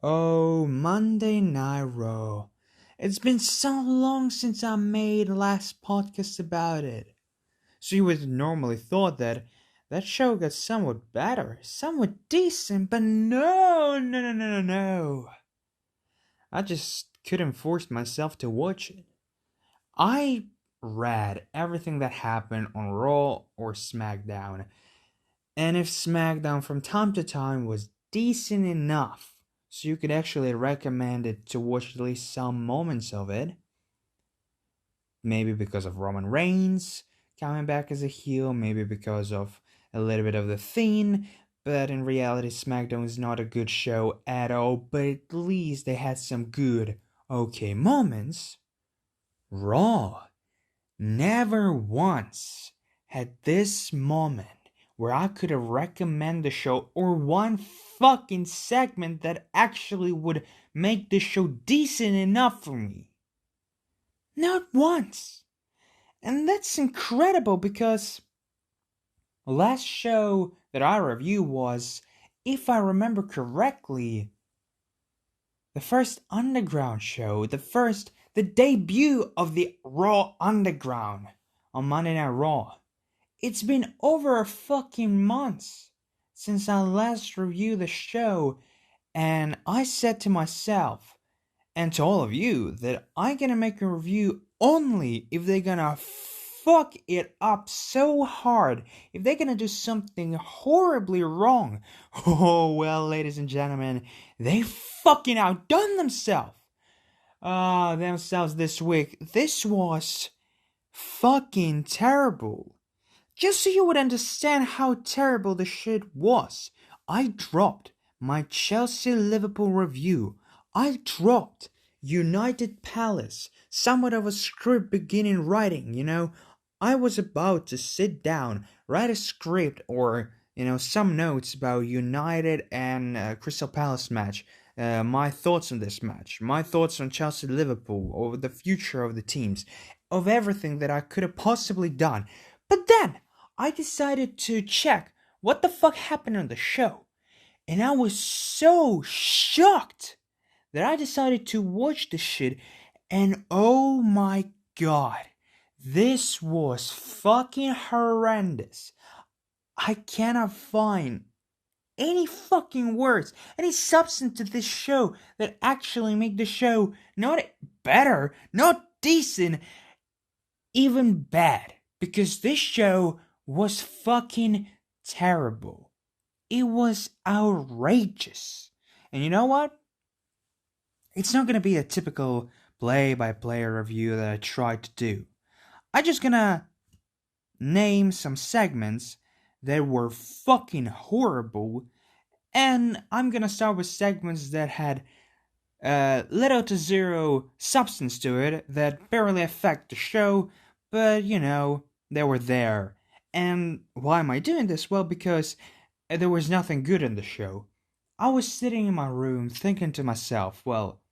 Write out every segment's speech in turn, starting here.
Oh, Monday Night Raw. It's been so long since I made the last podcast about it. So you would normally thought that that show got somewhat better, somewhat decent, but no. I just couldn't force myself to watch it. I read everything that happened on Raw or SmackDown, and if SmackDown from time to time was decent enough, so you could actually recommend it to watch at least some moments of it, maybe because of Roman Reigns coming back as a heel, maybe because of a little bit of the theme, but in reality, SmackDown is not a good show at all, but at least they had some good, okay moments. Raw never once had this moment where I could have recommended the show or one fucking segment that actually would make the show decent enough for me. Not once. And that's incredible because last show that I reviewed was, if I remember correctly, the first Underground show, the debut of the Raw Underground on Monday Night Raw. It's been over a fucking month since I last reviewed the show, and I said to myself and to all of you that I'm gonna make a review only if they're gonna fuck it up so hard, if they're gonna do something horribly wrong. Oh well, ladies and gentlemen, they fucking outdone themselves this week. This was fucking terrible. Just so you would understand how terrible the shit was, I dropped my Chelsea Liverpool review. I dropped United Palace, somewhat of a script beginning writing, I was about to sit down, write a script or, some notes about United and Crystal Palace match. My thoughts on this match, my thoughts on Chelsea Liverpool, over the future of the teams, of everything that I could have possibly done. But then I decided to check what the fuck happened on the show. And I was so shocked that I decided to watch the shit. And oh my god, this was fucking horrendous. I cannot find any fucking words, any substance to this show that actually make the show not better, not decent, even bad. Because this show was fucking terrible. It was outrageous. And you know what? It's not gonna be a typical play-by-play review that I tried to do. I'm just gonna name some segments that were fucking horrible, and I'm gonna start with segments that had little to zero substance to it, that barely affect the show, but they were there. And why am I doing this? Well, because there was nothing good in the show. I was sitting in my room thinking to myself, well,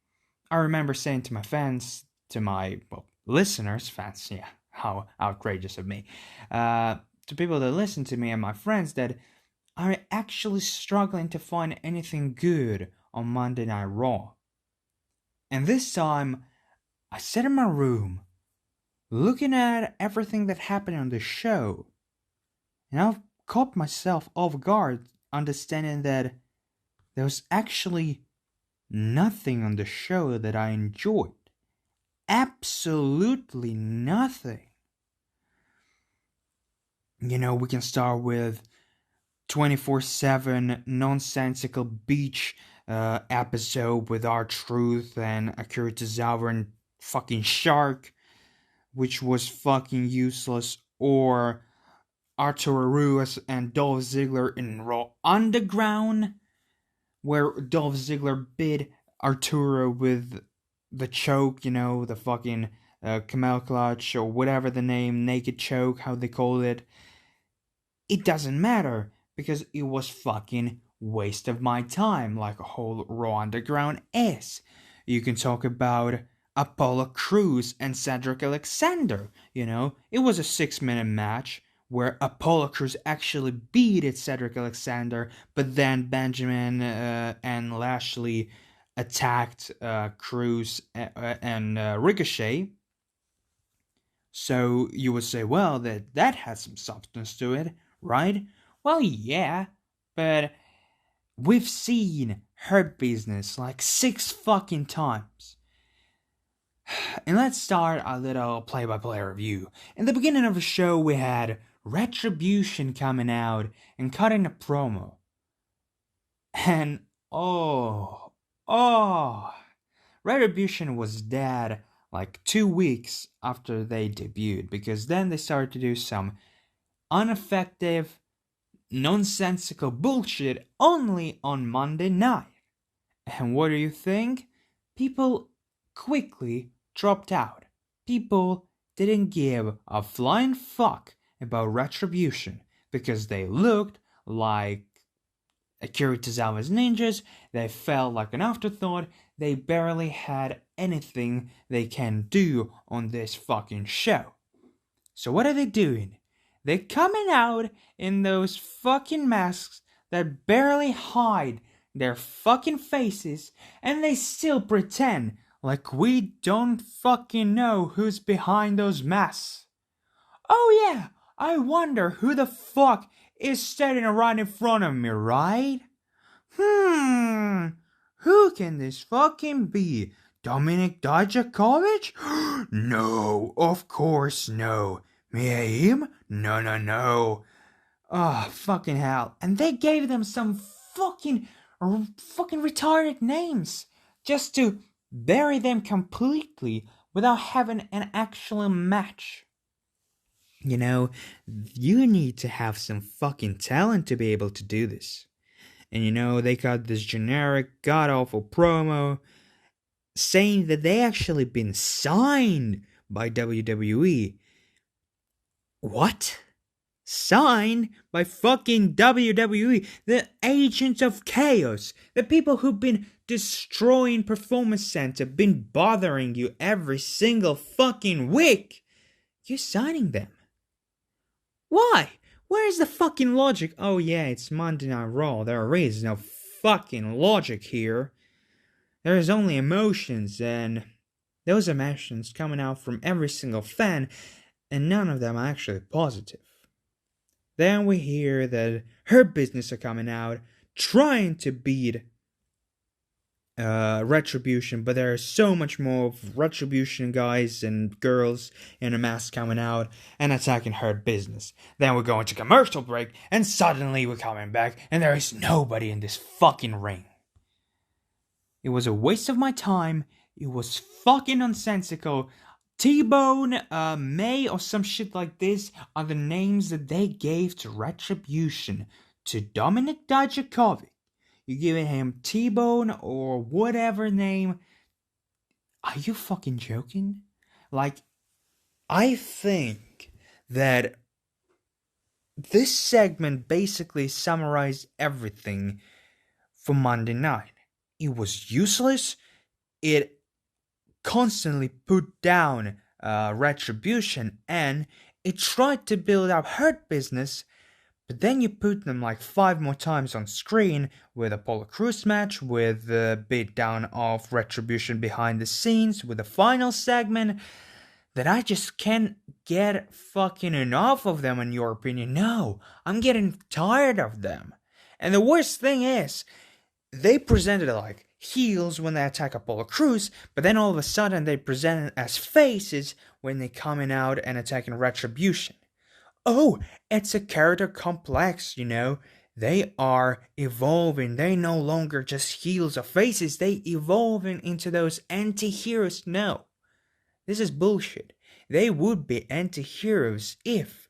I remember saying to my fans, to my, listeners, fans, yeah, how outrageous of me, to people that listen to me and my friends, that I'm actually struggling to find anything good on Monday Night Raw. And this time, I sat in my room, looking at everything that happened on the show, and I caught myself off guard, understanding that there was actually nothing on the show that I enjoyed. Absolutely nothing. We can start with 24/7 nonsensical beach episode with R-Truth and Akira Tozawa and fucking Shark, which was fucking useless, or Arturo Ruiz and Dolph Ziggler in Raw Underground, where Dolph Ziggler bit Arturo with the choke, the fucking camel clutch, or whatever the name, naked choke, how they call it. It doesn't matter, because it was fucking waste of my time, like a whole Raw Underground is. You can talk about Apollo Crews and Cedric Alexander, It was a 6-minute match where Apollo Crews actually beat Cedric Alexander, but then Benjamin and Lashley attacked Cruz and Ricochet. So you would say, well, that has some substance to it, right? Well, yeah, but we've seen Hurt Business like 6 fucking times. And let's start a little play-by-play review. In the beginning of the show, we had Retribution coming out and cutting a promo. And oh, Retribution was dead like 2 weeks after they debuted, because then they started to do some ineffective, nonsensical bullshit only on Monday night. And what do you think? People quickly dropped out. People didn't give a flying fuck about Retribution because they looked like Akira Tozawa's ninjas. They felt like an afterthought. They barely had anything they can do on this fucking show. So what are they doing? They're coming out in those fucking masks that barely hide their fucking faces, and they still pretend like we don't fucking know who's behind those masks. Oh yeah, I wonder who the fuck is standing right in front of me, right? Who can this fucking be? Dominic Dijakovic? No, of course no. Him? No. Oh, fucking hell. And they gave them some fucking retarded names just to bury them completely without having an actual match. You know, you need to have some fucking talent to be able to do this. And you know, they got this generic, god-awful promo saying that they actually been signed by WWE. What? Signed by fucking WWE? The agents of chaos. The people who've been destroying Performance Center, been bothering you every single fucking week. You're signing them. Why? Where's the fucking logic? Oh yeah, it's Monday Night Raw. There is no fucking logic here. There is only emotions, and those emotions coming out from every single fan, and none of them are actually positive. Then we hear that Hurt Business are coming out, trying to beat Retribution, but there is so much more of Retribution guys and girls in a mask coming out and attacking Hurt Business. Then we're going to commercial break, and suddenly we're coming back, and there is nobody in this fucking ring. It was a waste of my time. It was fucking nonsensical. T-Bone, May, or some shit like this are the names that they gave to Retribution. To Dominic Dijakovic, you're giving him T-Bone or whatever name. Are you fucking joking? Like, I think that this segment basically summarized everything for Monday night. It was useless. It constantly put down Retribution, and it tried to build up Hurt Business, but then you put them like 5 more times on screen with Apollo Crews match, with the beatdown of Retribution behind the scenes, with the final segment, that I just can't get fucking enough of them, in your opinion. No, I'm getting tired of them. And the worst thing is, they presented like heels when they attack Apollo Crews, but then all of a sudden they presented as faces when they coming out and attacking Retribution. Oh, it's a character complex, you know. They are evolving. They no longer just heels or faces. They evolving into those anti-heroes. No, this is bullshit. They would be anti-heroes if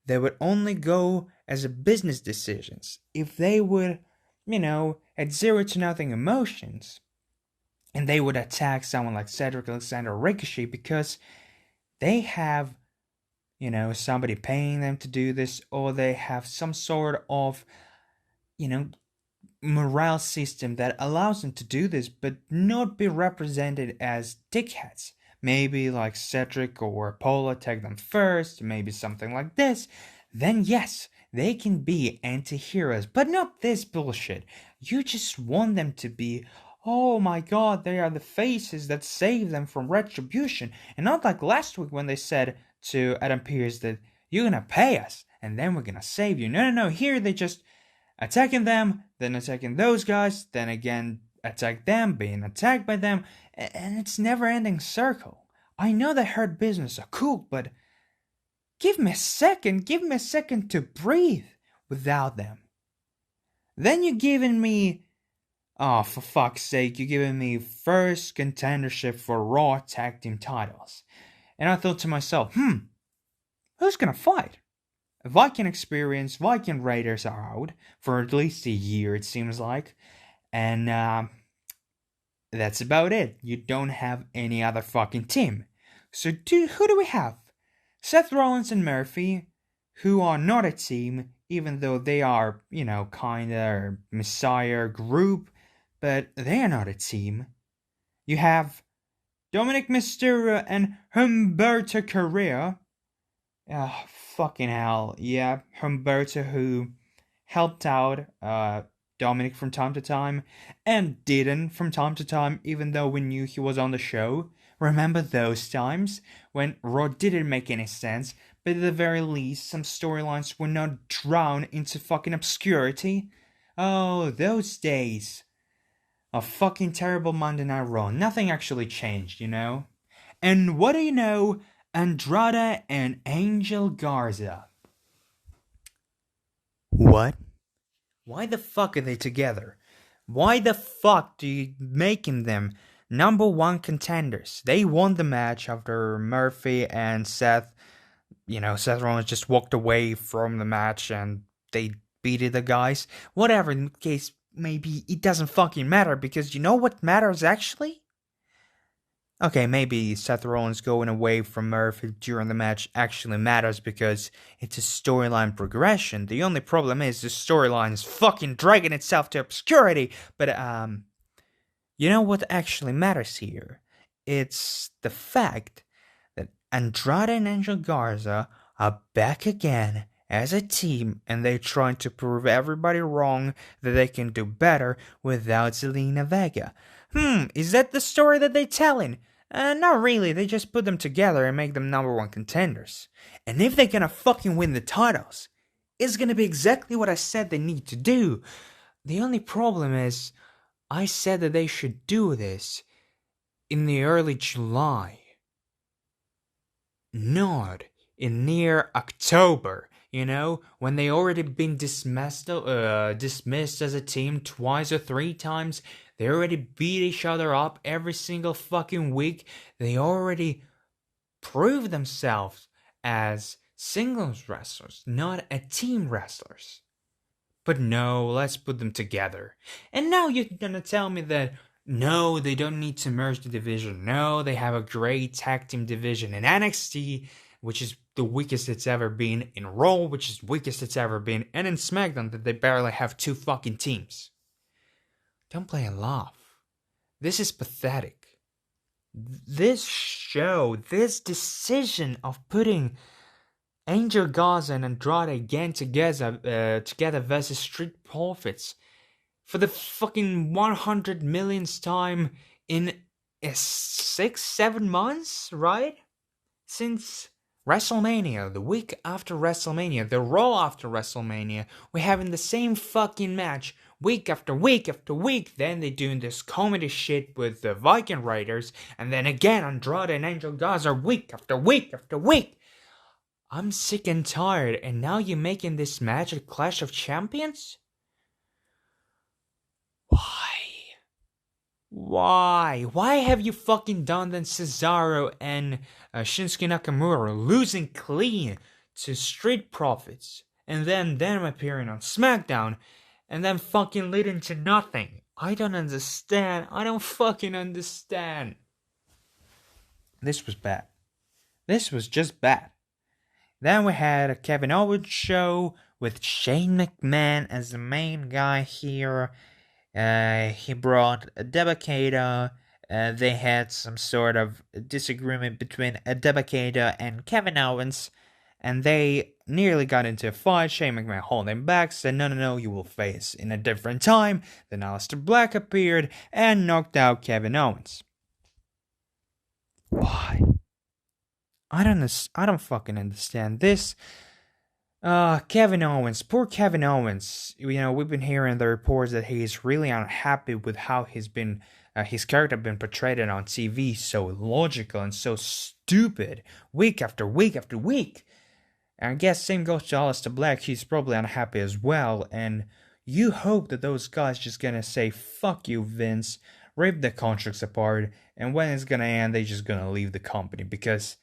they would only go as a business decisions. If they would, you know, at 0 to nothing emotions, and they would attack someone like Cedric Alexander Ricochet because they have, you know, somebody paying them to do this, or they have some sort of, you know, morale system that allows them to do this, but not be represented as dickheads. Maybe like Cedric or Apollo take them first, maybe something like this. Then yes, they can be anti-heroes, but not this bullshit. You just want them to be oh my god, they are the faces that save them from retribution. And not like last week when they said to Adam Pearce that you're gonna pay us and then we're gonna save you. No, no, no. Here they just attacking them, then attacking those guys, then again attack them, being attacked by them, and it's never ending circle. I know that Hurt Business are cool, but give me a second to breathe without them. Then you're giving me, oh, for fuck's sake, you're giving me first contendership for Raw Tag Team titles. And I thought to myself, who's gonna fight? Viking Experience, Viking Raiders are out for at least a year, it seems like. And that's about it. You don't have any other fucking team. So who do we have? Seth Rollins and Murphy, who are not a team, even though they are, kinda Messiah group, but they are not a team. You have Dominic Mysterio and Humberto Carrera. Fucking hell. Yeah, Humberto, who helped out Dominic from time to time, and didn't from time to time, even though we knew he was on the show. Remember those times when Raw didn't make any sense, but at the very least, some storylines were not drowned into fucking obscurity? Oh, those days of fucking terrible Monday Night Raw. Nothing actually changed, And what do you know? Andrade and Angel Garza. What? Why the fuck are they together? Why the fuck do you making them number one contenders? They won the match after Murphy and Seth. Seth Rollins just walked away from the match and they beat the guys. Whatever, in case maybe it doesn't fucking matter, because you know what matters actually? Okay, maybe Seth Rollins going away from Murphy during the match actually matters because it's a storyline progression. The only problem is the storyline is fucking dragging itself to obscurity. But, you know what actually matters here? It's the fact that Andrade and Angel Garza are back again as a team, and they're trying to prove everybody wrong that they can do better without Zelina Vega. Is that the story that they're telling? Not really, they just put them together and make them number one contenders. And if they're gonna fucking win the titles, it's gonna be exactly what I said they need to do. The only problem is, I said that they should do this in the early July. Not in near October, when they already been dismissed as a team twice or three times. They already beat each other up every single fucking week. They already proved themselves as singles wrestlers, not a team wrestlers. But no, let's put them together. And now you're gonna tell me that no, they don't need to merge the division. No, they have a great tag team division in NXT, which is the weakest it's ever been, in Raw, which is the weakest it's ever been, and in SmackDown that they barely have two fucking teams. Don't play and laugh. This is pathetic. This show, this decision of putting Angel Garza and Andrade again together versus Street Profits for the fucking 100 millionth time in 6-7 months, right? Since WrestleMania, the week after WrestleMania, the Raw after WrestleMania, we're having the same fucking match week after week after week. Then they're doing this comedy shit with the Viking Raiders, and then again Andrade and Angel Garza week after week after week. I'm sick and tired, and now you're making this match a Clash of Champions? Why? Why have you fucking done then Cesaro and Shinsuke Nakamura losing clean to Street Profits, and then them appearing on SmackDown, and then fucking leading to nothing? I don't understand. I don't fucking understand. This was bad. This was just bad. Then we had a Kevin Owens show with Shane McMahon as the main guy here. He brought Debacada. They had some sort of disagreement between Debacada and Kevin Owens. and they nearly got into a fight. Shane McMahon held him back, said, no, you will face in a different time. Then Aleister Black appeared and knocked out Kevin Owens. Why? I don't fucking understand this. Kevin Owens, poor Kevin Owens. You know, we've been hearing the reports that he's really unhappy with how his character been portrayed on TV, so illogical and so stupid, week after week after week. And I guess same goes to Aleister Black. He's probably unhappy as well. And you hope that those guys just gonna say, fuck you, Vince, rip the contracts apart, and when it's gonna end, they just gonna leave the company, because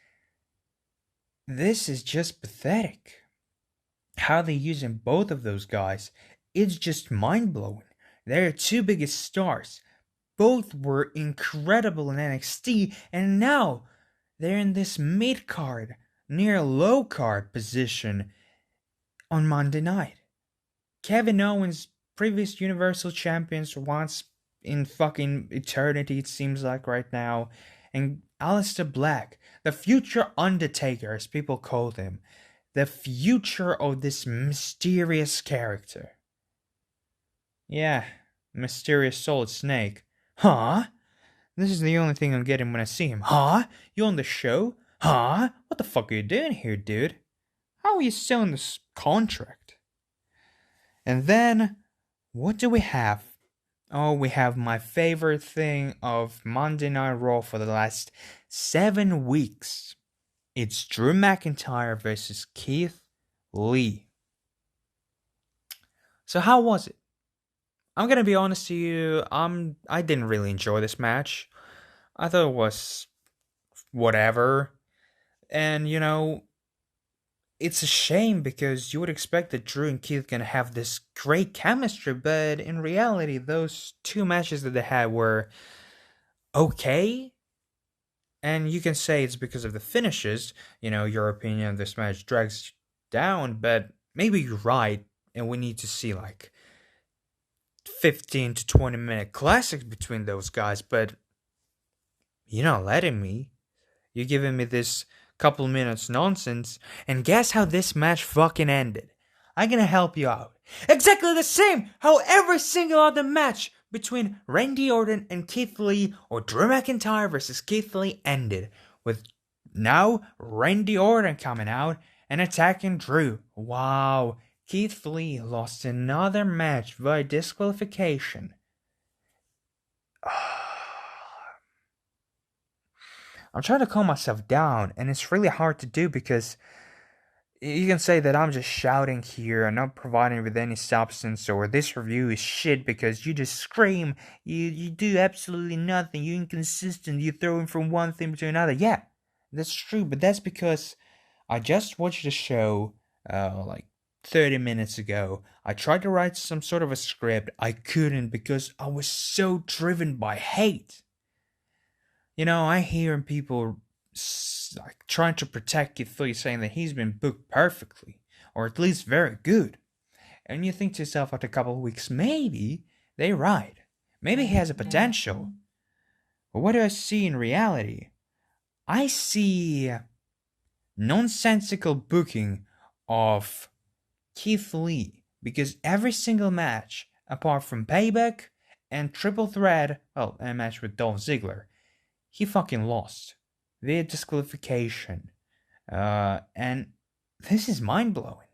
this is just pathetic. How they're using both of those guys, it's just mind-blowing. They're two biggest stars. Both were incredible in NXT, and now they're in this mid-card, near low-card position on Monday night. Kevin Owens, previous Universal Champions once in fucking eternity, it seems like right now, and Aleister Black, the future Undertaker, as people call him, the future of this mysterious character. Yeah, mysterious Solid Snake. Huh? This is the only thing I'm getting when I see him. Huh? You on the show? Huh? What the fuck are you doing here, dude? How are you selling this contract? And then, what do we have? Oh, we have my favorite thing of Monday Night Raw for the last 7 weeks. It's Drew McIntyre versus Keith Lee. So how was it? I'm gonna be honest to you, I didn't really enjoy this match. I thought it was whatever. And, you know, it's a shame because you would expect that Drew and Keith gonna have this great chemistry, but in reality, those 2 matches that they had were okay. And you can say it's because of the finishes. You know, your opinion of this match drags down, but maybe you're right, and we need to see like 15 to 20 minute classics between those guys, but you're not letting me. You're giving me this couple minutes nonsense, and guess how this match fucking ended? I'm gonna help you out. Exactly the same how every single other match between Randy Orton and Keith Lee, or Drew McIntyre versus Keith Lee, ended, with now Randy Orton coming out and attacking Drew. Wow, Keith Lee lost another match via disqualification. I'm trying to calm myself down, and it's really hard to do because you can say that I'm just shouting here and not providing with any substance, or this review is shit because you just scream, you do absolutely nothing, you're inconsistent, you're throwing from one thing to another. Yeah, that's true, but that's because I just watched the show like 30 minutes ago. I tried to write some sort of a script. I couldn't because I was so driven by hate. You know, I hear people like trying to protect Keith Lee, saying that he's been booked perfectly, or at least very good. And you think to yourself after a couple of weeks, maybe they're right. Maybe he has a potential. But what do I see in reality? I see nonsensical booking of Keith Lee, because every single match, apart from Payback and Triple Threat, well, a match with Dolph Ziggler, he fucking lost via disqualification. And this is mind-blowing.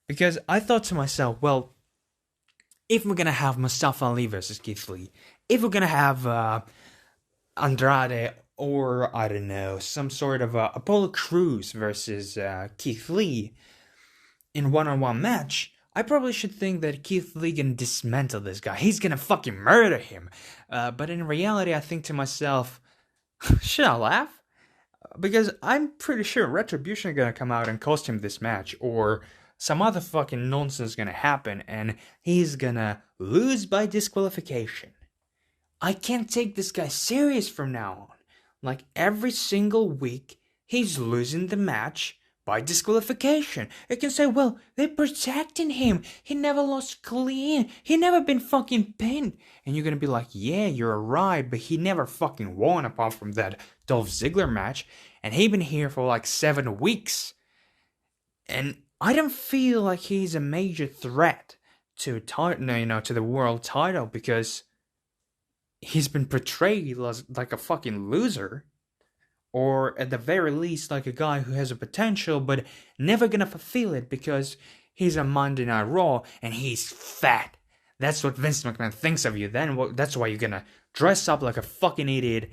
Because I thought to myself, well, if we're gonna have Mustafa Ali versus Keith Lee, if we're gonna have Andrade, or I don't know, some sort of Apollo Crews versus Keith Lee in one-on-one match, I probably should think that Keith Lee can dismantle this guy. He's gonna fucking murder him. But in reality, I think to myself, should I laugh? Because I'm pretty sure Retribution are gonna come out and cost him this match, or some other fucking nonsense gonna happen, and he's gonna lose by disqualification. I can't take this guy serious from now on. Like, every single week, he's losing the match by disqualification. You can say, well, they're protecting him. He never lost clean. He never been fucking pinned. And you're gonna be like, yeah, you're right, but he never fucking won apart from that Dolph Ziggler match. And he been here for like 7 weeks. And I don't feel like he's a major threat to to the world title because he's been portrayed as like a fucking loser, or at the very least like a guy who has a potential but never gonna fulfill it because he's a Monday Night Raw and he's fat. That's what Vince McMahon thinks of you. Then that's why you're gonna dress up like a fucking idiot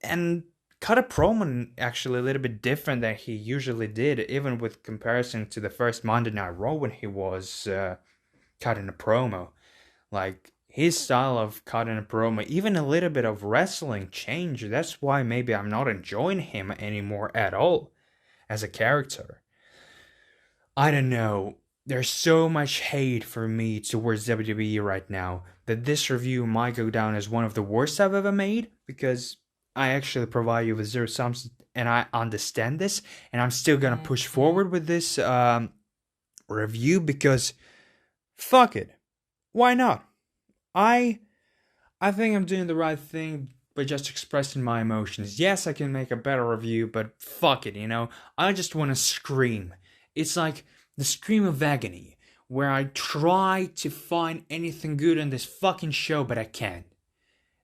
and cut a promo actually a little bit different than he usually did, even with comparison to the first Monday Night Raw when he was cutting a promo. Like, his style of cutting a promo, even a little bit of wrestling changed. That's why maybe I'm not enjoying him anymore at all as a character. I don't know. There's so much hate for me towards WWE right now that this review might go down as one of the worst I've ever made, because I actually provide you with zero sums and I understand this, and I'm still gonna push forward with this review because fuck it. Why not? I think I'm doing the right thing by just expressing my emotions. Yes, I can make a better review, but fuck it, I just want to scream. It's like the scream of agony, where I try to find anything good in this fucking show, but I can't.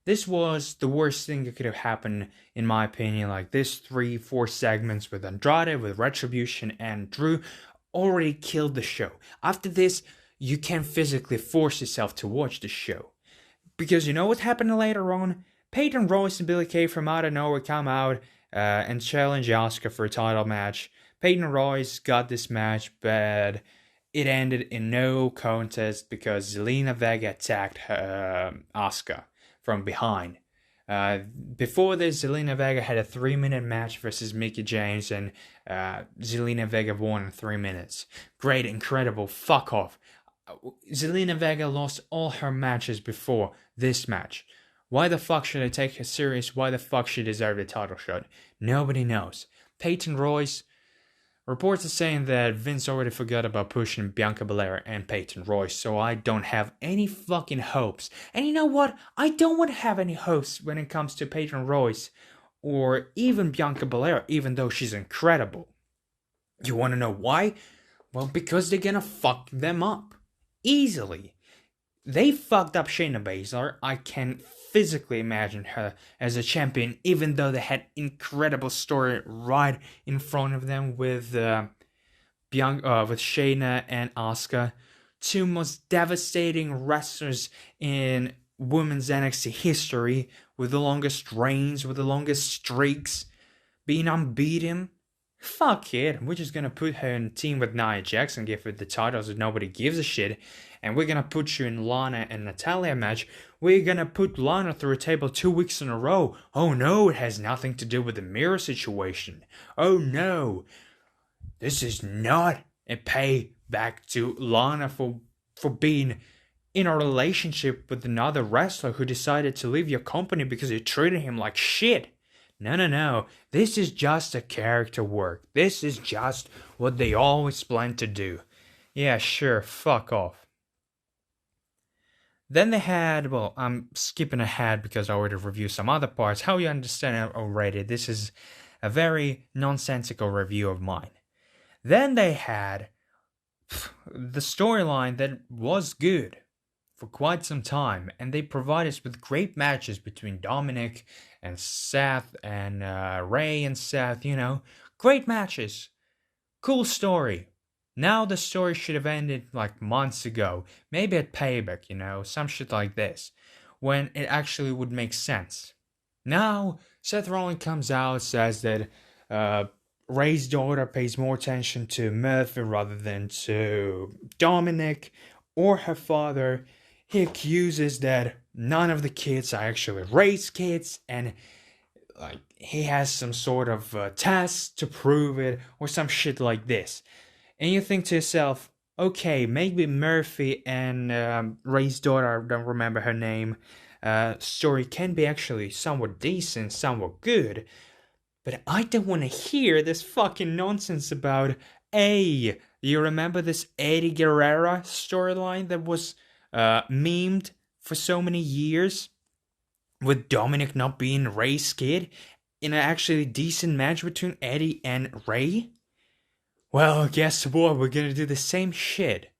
This was the worst thing that could have happened, in my opinion. Like, this 3-4 segments with Andrade, with Retribution, and Drew already killed the show. After this, you can't physically force yourself to watch the show. Because you know what happened later on? Peyton Royce and Billie Kay from out of nowhere come out and challenge Asuka for a title match. Peyton Royce got this match, but it ended in no contest because Zelina Vega attacked Asuka from behind. Before this, Zelina Vega had a 3-minute match versus Mickie James, and Zelina Vega won in 3 minutes. Great, incredible, fuck off. Zelina Vega lost all her matches before this match. Why the fuck should I take her serious? Why the fuck she deserve a title shot? Nobody knows. Peyton Royce, reports are saying that Vince already forgot about pushing Bianca Belair and Peyton Royce, so I don't have any fucking hopes. And you know what? I don't want to have any hopes when it comes to Peyton Royce or even Bianca Belair, even though she's incredible. You want to know why? Well, because they're gonna fuck them up. Easily. They fucked up Shayna Baszler. I can physically imagine her as a champion, even though they had incredible story right in front of them with Shayna and Asuka, two most devastating wrestlers in women's NXT history, with the longest reigns, with the longest streaks, being unbeaten. Fuck it, we're just gonna put her in a team with Nia Jax and give her the titles that nobody gives a shit, and we're gonna put you in Lana and Natalya match. We're gonna put Lana through a table 2 weeks in a row. Oh no, it has nothing to do with the mirror situation. Oh no, this is not a payback to Lana for being in a relationship with another wrestler who decided to leave your company because you treated him like shit. No. This is just a character work. This is just what they always plan to do. Yeah, sure, fuck off. Then they had, well, I'm skipping ahead because I already reviewed some other parts. How you understand it already, this is a very nonsensical review of mine. Then they had the storyline that was good for quite some time, and they provide us with great matches between Dominic and Seth and Ray and Seth, great matches, cool story. Now the story should have ended like months ago, maybe at Payback, some shit like this, when it actually would make sense. Now Seth Rollins comes out, says that Ray's daughter pays more attention to Murphy rather than to Dominic or her father. He accuses that none of the kids are actually Ray's kids, and like he has some sort of test to prove it or some shit like this. And you think to yourself, okay, maybe Murphy and Ray's daughter, I don't remember her name, story can be actually somewhat decent, somewhat good. But I don't want to hear this fucking nonsense about, hey, you remember this Eddie Guerrero storyline that was memed for so many years, with Dominic not being Ray's kid, in an actually decent match between Eddie and Ray? Well, guess what? We're gonna do the same shit.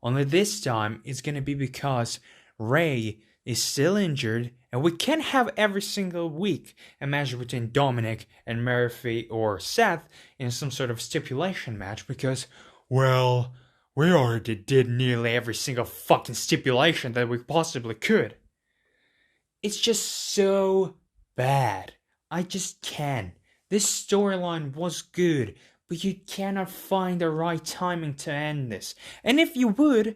Only this time, it's gonna be because Ray is still injured, and we can't have every single week a match between Dominic and Murphy or Seth in some sort of stipulation match because, well, we already did nearly every single fucking stipulation that we possibly could. It's just so bad. I just can't. This storyline was good, but you cannot find the right timing to end this. And if you would,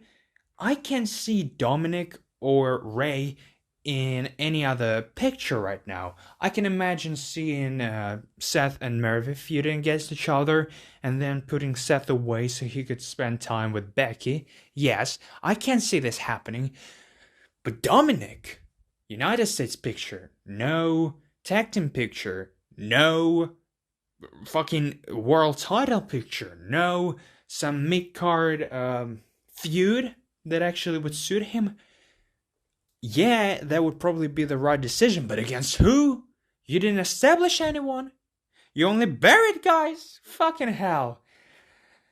I can see Dominic or Ray in any other picture right now. I can imagine seeing Seth and Murphy feuding against each other and then putting Seth away so he could spend time with Becky. Yes, I can see this happening. But Dominic, United States picture, no. Tag team picture, no. Fucking world title picture, no. Some mid-card feud that actually would suit him. Yeah, that would probably be the right decision, but against who? You didn't establish anyone. You only buried guys. Fucking hell.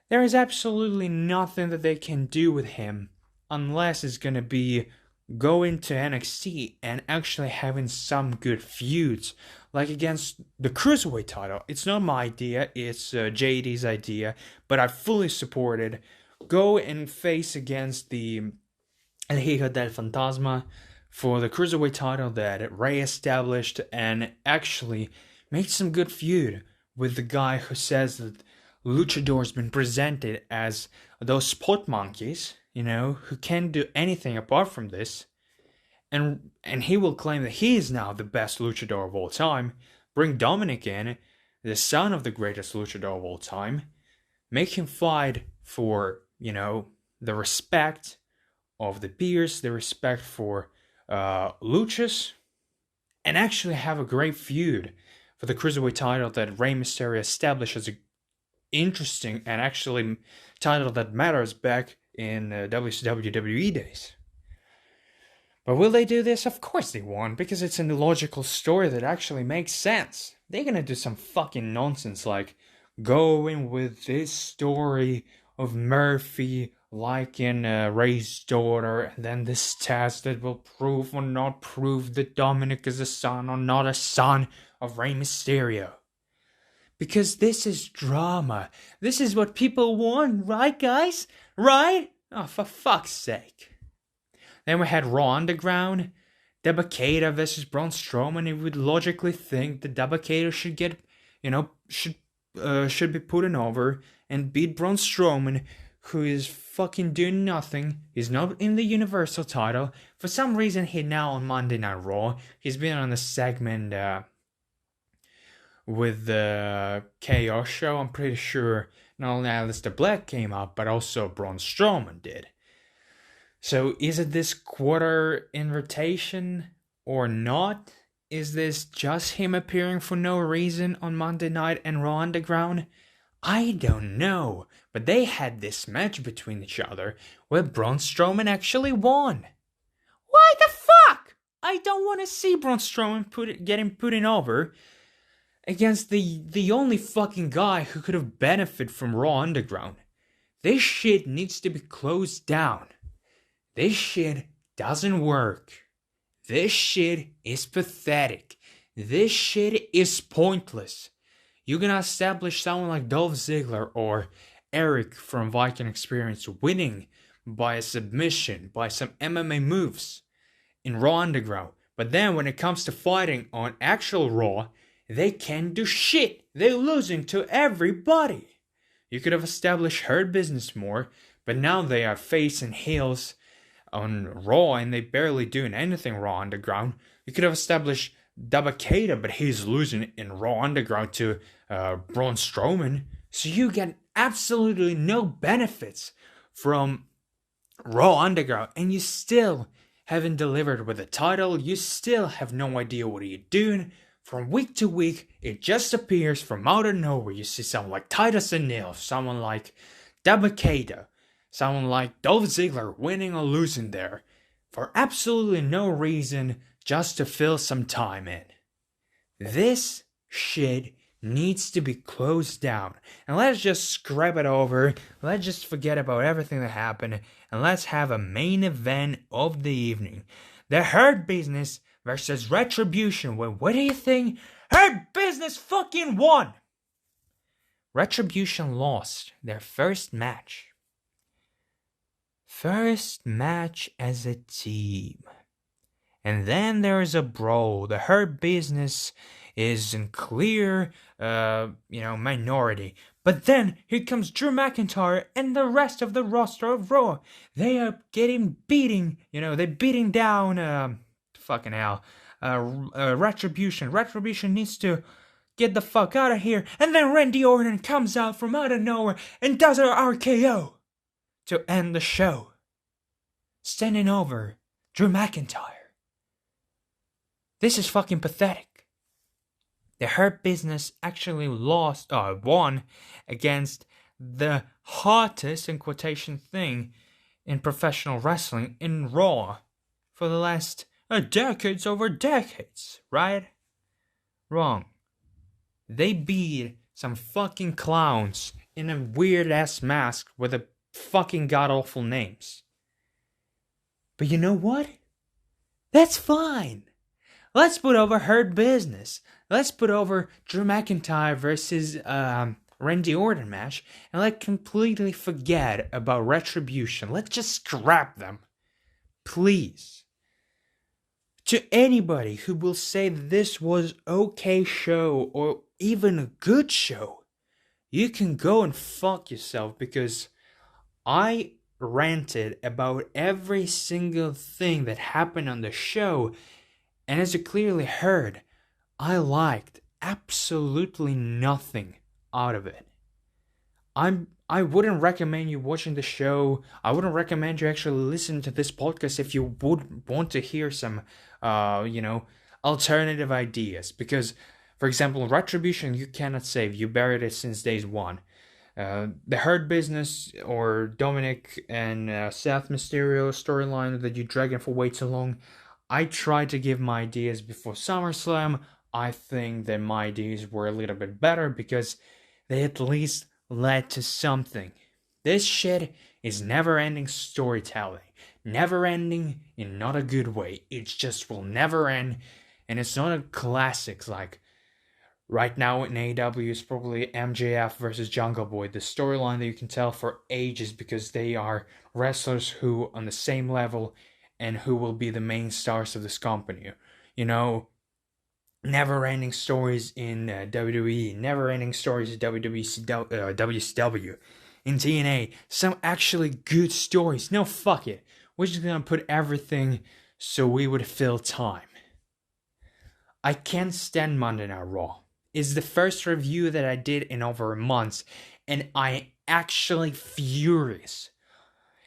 There is absolutely nothing that they can do with him unless it's gonna be going to NXT and actually having some good feuds, like against the Cruiserweight title. It's not my idea, it's JD's idea, but I fully support it. Go and face against the El Hijo del Fantasma for the Cruiserweight title that Ray established and actually make some good feud with the guy who says that Luchador's been presented as those spot monkeys, who can't do anything apart from this. And he will claim that he is now the best luchador of all time. Bring Dominic in, the son of the greatest luchador of all time. Make him fight for, the respect of the peers, the respect for luchas, and actually have a great feud for the Cruiserweight title that Rey Mysterio established as an interesting and actually title that matters back in WWE days. But will they do this? Of course they won't, because it's an illogical story that actually makes sense. They're gonna do some fucking nonsense like going with this story of Murphy liking Ray's daughter, and then this test that will prove or not prove that Dominic is a son or not a son of Rey Mysterio. Because this is drama. This is what people want, right guys? Right? Oh, for fuck's sake. Then we had Raw Underground, Dabba-Kato versus Braun Strowman. You would logically think that Dabba-Kato should get, should be put over and beat Braun Strowman, who is fucking doing nothing. He's not in the Universal title. For some reason, he's now on Monday Night Raw. He's been on a segment with the Chaos Show. I'm pretty sure not only Aleister Black came up, but also Braun Strowman did. So is it this quarter invitation or not? Is this just him appearing for no reason on Monday Night and Raw Underground? I don't know, but they had this match between each other where Braun Strowman actually won. Why the fuck? I don't want to see Braun Strowman getting put over against the only fucking guy who could have benefited from Raw Underground. This shit needs to be closed down. This shit doesn't work. This shit is pathetic. This shit is pointless. You're gonna establish someone like Dolph Ziggler or Eric from Viking Experience winning by a submission, by some MMA moves in Raw Underground. But then when it comes to fighting on actual Raw, they can't do shit. They're losing to everybody. You could have established Hurt Business more, but now they are face and heels on Raw and they barely doing anything Raw Underground. You could have established Dabba-Kato, but he's losing in Raw Underground to Braun Strowman. So you get absolutely no benefits from Raw Underground, and you still haven't delivered with the title. You still have no idea what you're doing. From week to week, it just appears from out of nowhere. You see someone like Titus O'Neil, someone like Dabba-Kato, someone like Dolph Ziggler winning or losing there for absolutely no reason, just to fill some time in. This shit needs to be closed down. And let's just scrap it over. Let's just forget about everything that happened. And let's have a main event of the evening. The Hurt Business versus Retribution. Well, what do you think? Hurt Business fucking won! Retribution lost their first match. First match as a team. And then there is a brawl. The Hurt Business is in clear, minority. But then here comes Drew McIntyre and the rest of the roster of Raw. They are getting beating. They're beating down. Fucking hell. Retribution. Retribution needs to get the fuck out of here. And then Randy Orton comes out from out of nowhere and does an RKO to end the show. Standing over Drew McIntyre. This is fucking pathetic. The Hurt Business actually won against the hottest, in quotation, thing in professional wrestling in Raw for the last decades over decades, right? Wrong. They beat some fucking clowns in a weird-ass mask with a fucking god-awful names. But you know what? That's fine. Let's put over Hurt Business. Let's put over Drew McIntyre versus Randy Orton match. And let's completely forget about Retribution. Let's just scrap them. Please. To anybody who will say this was okay show or even a good show, you can go and fuck yourself, because I ranted about every single thing that happened on the show. And as you clearly heard, I liked absolutely nothing out of it. I wouldn't recommend you watching the show. I wouldn't recommend you actually listen to this podcast if you would want to hear some, alternative ideas. Because, for example, Retribution you cannot save. You buried it since days one. The Hurt Business or Dominic and Seth Mysterio storyline that you dragging for way too long. I tried to give my ideas before SummerSlam. I think that my ideas were a little bit better because they at least led to something. This shit is never-ending storytelling. Never-ending in not a good way. It just will never end. And it's not a classics like right now in AEW is probably MJF versus Jungle Boy. The storyline that you can tell for ages because they are wrestlers who on the same level and who will be the main stars of this company. Never-ending stories in WWE, never-ending stories in WCW, in TNA, some actually good stories. No, fuck it. We're just gonna put everything so we would fill time. I can't stand Monday Night Raw. It's the first review that I did in over a month, and I actually furious.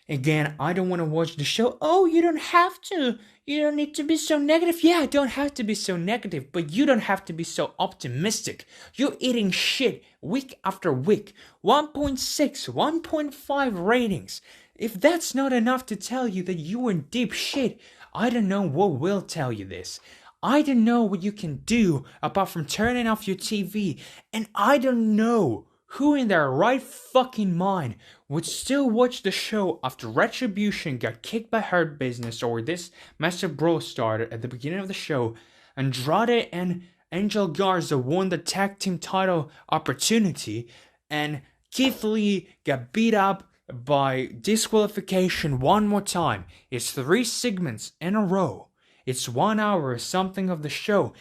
Again, I don't want to watch the show. Oh, you don't have to. You don't need to be so negative. Yeah, I don't have to be so negative, but you don't have to be so optimistic. You're eating shit week after week. 1.6, 1.5 ratings. If that's not enough to tell you that you are in deep shit, I don't know what will tell you this. I don't know what you can do apart from turning off your TV, and I don't know who in their right fucking mind would still watch the show after Retribution got kicked by Hurt Business or this massive brawl started at the beginning of the show. Andrade and Angel Garza won the tag team title opportunity, and Keith Lee got beat up by disqualification one more time. It's 3 segments in a row. It's 1 hour or something of the show.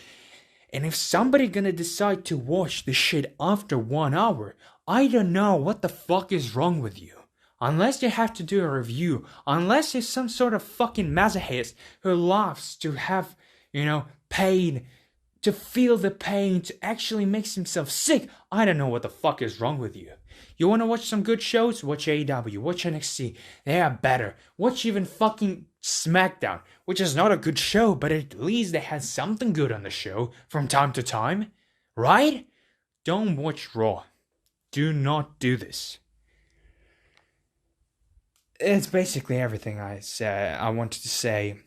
And if somebody gonna decide to watch this shit after 1 hour, I don't know what the fuck is wrong with you. Unless you have to do a review, unless you're some sort of fucking masochist who loves to have, pain, to feel the pain, to actually makes himself sick, I don't know what the fuck is wrong with you. You wanna watch some good shows? Watch AEW, watch NXT, they are better. Watch even fucking SmackDown, which is not a good show, but at least they had something good on the show from time to time, right? Don't watch Raw. Do not do this. It's basically everything I wanted to say.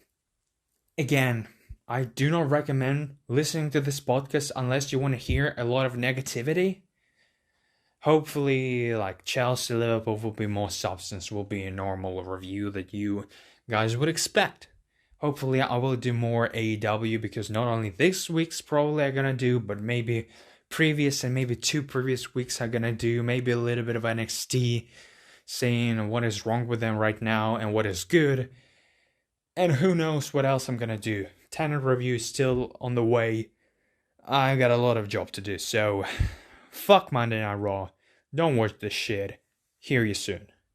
Again, I do not recommend listening to this podcast unless you want to hear a lot of negativity. Hopefully, like Chelsea, Liverpool will be more substance, will be a normal review that you guys would expect. Hopefully, I will do more AEW because not only this week's probably I'm gonna do, but maybe previous and maybe 2 previous weeks I'm gonna do. Maybe a little bit of NXT, saying what is wrong with them right now and what is good. And who knows what else I'm gonna do. Tenant review is still on the way. I got a lot of job to do, so fuck Monday Night Raw. Don't watch this shit. Hear you soon.